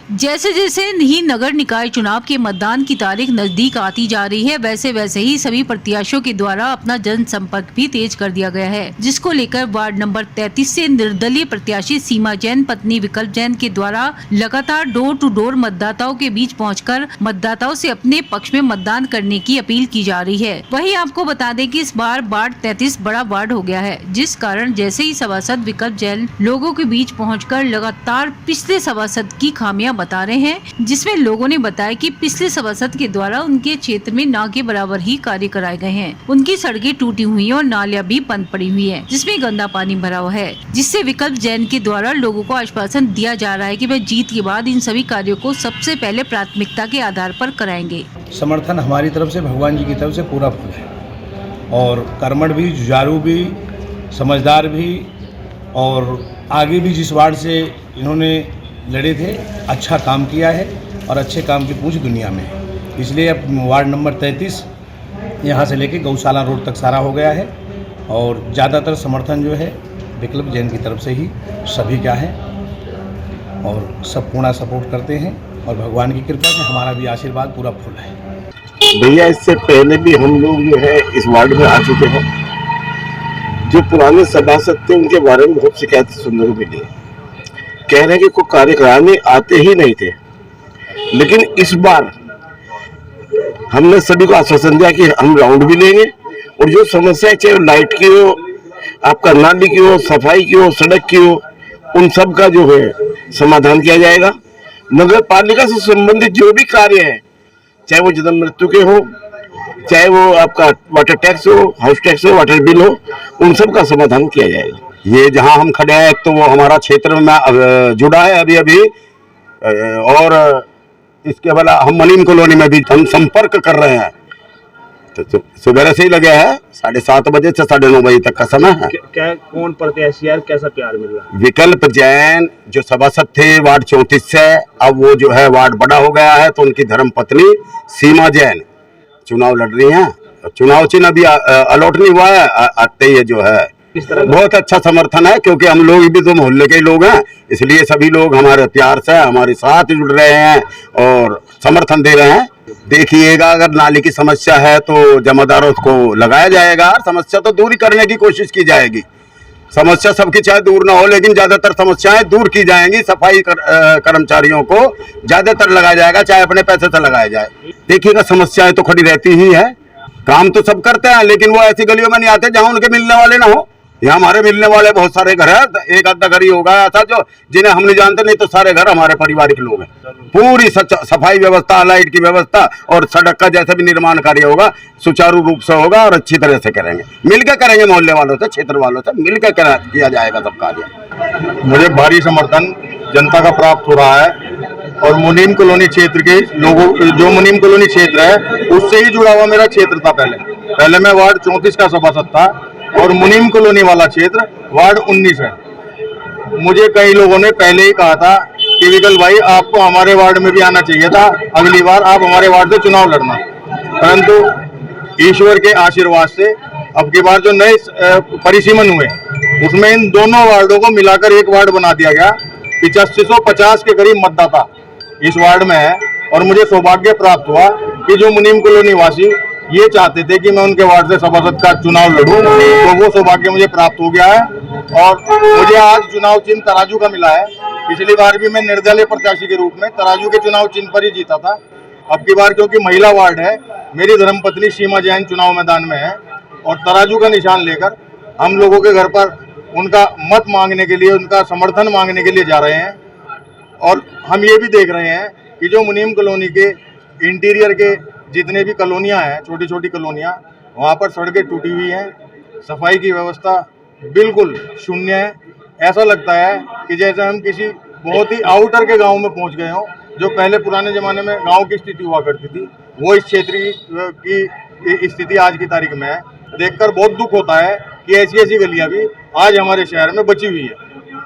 जैसे जैसे ही नगर निकाय चुनाव के मतदान की तारीख नजदीक आती जा रही है, वैसे वैसे ही सभी प्रत्याशियों के द्वारा अपना जनसंपर्क भी तेज कर दिया गया है, जिसको लेकर वार्ड नंबर 33 से निर्दलीय प्रत्याशी सीमा जैन पत्नी विकल्प जैन के द्वारा लगातार डोर टू डोर मतदाताओं के बीच पहुंचकर मतदाताओं से अपने पक्ष में मतदान करने की अपील की जा रही है। वहीं आपको बता दें कि इस बार वार्ड 33 बड़ा वार्ड हो गया है, जिस कारण जैसे ही सभासद विकल्प जैन लोगों के बीच पहुँचकर लगातार पिछले सभासद की खामियां बता रहे हैं, जिसमें लोगों ने बताया कि पिछले सभासद के द्वारा उनके क्षेत्र में ना के बराबर ही कार्य कराए गए हैं। उनकी सड़कें टूटी हुई और नालियां भी बंद पड़ी हुई है, जिसमें गंदा पानी भरा हुआ है, जिससे विकल्प जैन के द्वारा लोगों को आश्वासन दिया जा रहा है कि वह जीत के बाद इन सभी कार्यों को सबसे पहले प्राथमिकता के आधार पर कराएंगे। समर्थन हमारी तरफ से, भगवान जी की तरफ से पूरा फुल है और कर्मठ भी, जुझारू भी, समझदार भी और आगे भी जिस वार्ड से इन्होंने लड़े थे अच्छा काम किया है और अच्छे काम की पूछ दुनिया में है। इसलिए अब वार्ड नंबर 33 यहाँ से लेके गौशाला रोड तक सारा हो गया है और ज़्यादातर समर्थन जो है विकल्प जैन की तरफ से ही सभी का है और सब पूर्ण सपोर्ट करते हैं और भगवान की कृपा से हमारा भी आशीर्वाद पूरा फुल है। भैया इससे पहले भी हम लोग जो है इस वार्ड में आ चुके हैं। जो पुराने सभासद थे उनके बारे में बहुत शिकायतें सुनने को मिली, कह रहे हैं कि कोई कार्य कराने आते ही नहीं थे। लेकिन इस बार हमने सभी को आश्वासन दिया कि हम राउंड भी लेंगे और जो समस्या है, चाहे लाइट की हो, आपका नाली की हो, सफाई की हो, सड़क की हो, उन सब का जो है समाधान किया जाएगा। नगर पालिका से संबंधित जो भी कार्य है, चाहे वो जन्म मृत्यु के हो, चाहे वो आपका वाटर टैक्स हो, हाउस टैक्स हो, वाटर बिल हो, उन सब का समाधान किया जाएगा। ये जहां हम खड़े हैं तो वो हमारा क्षेत्र में जुड़ा है अभी अभी, और इसके अलावा हम मनीम कॉलोनी में भी हम संपर्क कर रहे हैं। तो सुबह से ही लगे हैं, 7:30 बजे से 9:30 बजे तक का समय है। क्या कौन प्रत्याशी है, कैसा प्यार मिल रहा है? विकल्प जैन जो सभासद थे वार्ड 34 से, अब वो जो है वार्ड बड़ा हो गया है तो उनकी धर्म पत्नी सीमा जैन चुनाव लड़ रही हैं। चुनाव चिन्ह अभी अलॉट नहीं हुआ है, आते ही जो है बहुत अच्छा समर्थन है, क्योंकि हम लोग भी तो मोहल्ले के ही लोग हैं, इसलिए सभी लोग हमारे प्यार से हमारे साथ जुड़ रहे हैं और समर्थन दे रहे हैं। देखिएगा, अगर नाली की समस्या है तो जमादारों को लगाया जाएगा, समस्या तो दूर करने की कोशिश की जाएगी। समस्या सबकी चाहे दूर ना हो, लेकिन ज्यादातर समस्याएं दूर की जाएंगी। सफाई कर्मचारियों को ज्यादातर लगाया जाएगा, चाहे अपने पैसे से लगाया जाए। देखिएगा, समस्याएं तो खड़ी रहती ही है। काम तो सब करते हैं, लेकिन वो ऐसी गलियों में नहीं आते जहां उनके मिलने वाले ना हो। यहाँ हमारे मिलने वाले बहुत सारे घर है, एक आधा घर ही होगा ऐसा जो जिन्हें हम नहीं जानते, नहीं तो सारे घर हमारे पारिवारिक लोग हैं। पूरी सफाई व्यवस्था, लाइट की व्यवस्था और सड़क का जैसे भी निर्माण कार्य होगा सुचारू रूप से होगा और अच्छी तरह से करेंगे। मिलकर करेंगे, मोहल्ले वालों से, क्षेत्र वालों से मिलकर किया जाएगा सब कार्य। मुझे भारी समर्थन जनता का प्राप्त हो रहा है और मुनीम कॉलोनी क्षेत्र के लोगों, जो मुनीम कॉलोनी क्षेत्र है उससे ही जुड़ा हुआ मेरा क्षेत्र था। पहले मैं वार्ड 34 का सभासद था और मुनीम कॉलोनी वाला क्षेत्र वार्ड 19 है। मुझे कई लोगों ने पहले ही कहा था कि विकल्प भाई आपको हमारे वार्ड में भी आना चाहिए था, अगली बार आप हमारे वार्ड से चुनाव लड़ना। परंतु ईश्वर के आशीर्वाद से अब की बार जो नए परिसीमन हुए उसमें इन दोनों वार्डों को मिलाकर एक वार्ड बना दिया गया। 8550 के करीब मतदाता इस वार्ड में है और मुझे सौभाग्य प्राप्त हुआ कि जो मुनीम कॉलोनी वासी ये चाहते थे कि मैं उनके वार्ड से सभासद का चुनाव लड़ूं, तो वो सौभाग्य मुझे प्राप्त हो गया है और मुझे आज चुनाव चिन्ह तराजू का मिला है। पिछली बार भी मैं निर्दलीय प्रत्याशी के रूप में तराजू के चुनाव चिन्ह पर ही जीता था। अब की बार क्योंकि महिला वार्ड है, मेरी धर्मपत्नी सीमा जैन चुनाव मैदान में है और तराजू का निशान लेकर हम लोगों के घर पर उनका मत मांगने के लिए, उनका समर्थन मांगने के लिए जा रहे हैं। और हम ये भी देख रहे हैं कि जो मुनीम कॉलोनी के इंटीरियर के जितने भी कॉलोनियाँ हैं, छोटी छोटी कॉलोनियाँ, वहाँ पर सड़कें टूटी हुई हैं, सफाई की व्यवस्था बिल्कुल शून्य है। ऐसा लगता है कि जैसे हम किसी बहुत ही आउटर के गांव में पहुंच गए हों, जो पहले पुराने ज़माने में गांव की स्थिति हुआ करती थी, वो इस क्षेत्र की स्थिति आज की तारीख में है। देखकर बहुत दुख होता है कि ऐसी ऐसी गलियाँ भी आज हमारे शहर में बची हुई है।